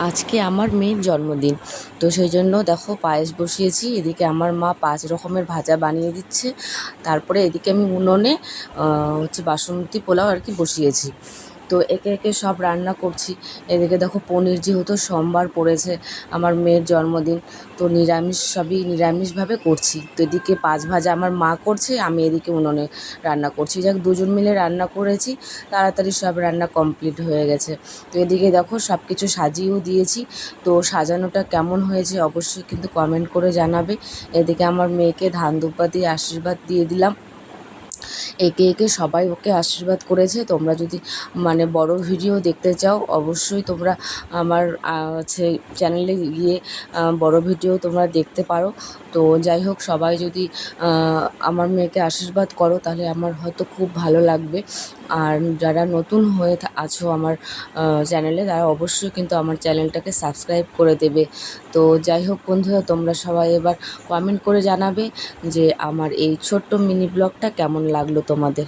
আজকে আমার মেয়ের জন্মদিন, তো সেই জন্য দেখো পায়েস বসিয়েছি। এদিকে আমার মা 5 রকমের ভাজা বানিয়ে দিচ্ছে। তারপরে এদিকে আমি উনুনে বাসমতি পোলাও আর কি বসিয়েছি। তো একে একে সব রান্না করছি। এদিকে দেখো পনির, যেহেতু সোমবার পড়েছে, আমার মেয়ের জন্মদিন, তো সবই নিরামিষভাবে করছি। তো এদিকে 5 ভাজা আমার মা করছে, আমি এদিকে উনুনে রান্না করছি। যাক, দুজন মিলে রান্না করেছি, তাড়াতাড়ি সব রান্না কমপ্লিট হয়ে গেছে। তো এদিকে দেখো সব কিছু সাজিয়েও দিয়েছি। তো সাজানোটা কেমন হয়েছে অবশ্যই কিন্তু কমেন্ট করে জানাবে। এদিকে আমার মেয়েকে ধান দুব্বা দিয়ে আশীর্বাদ দিয়ে দিলাম। একে একে সবাই ওকে আশীর্বাদ করেছে। তোমরা যদি বড় ভিডিও দেখতে চাও, অবশ্যই তোমরা আমার চ্যানেলে গিয়ে বড় ভিডিও তোমরা দেখতে পারো। তো যাই হোক, সবাই যদি আমার মেয়েকে আশীর্বাদ করো তাহলে আমার হয়তো খুব ভালো লাগবে। আর যারা নতুন হয়ে আছো আমার চ্যানেলে, তারা অবশ্যই কিন্তু আমার চ্যানেলটাকে সাবস্ক্রাইব করে দেবে। তো যাই হোক বন্ধুরা, তোমরা সবাই এবার কমেন্ট করে জানাবে যে আমার এই ছোট্ট মিনি ব্লগটা কেমন লাগলো তোমাদের।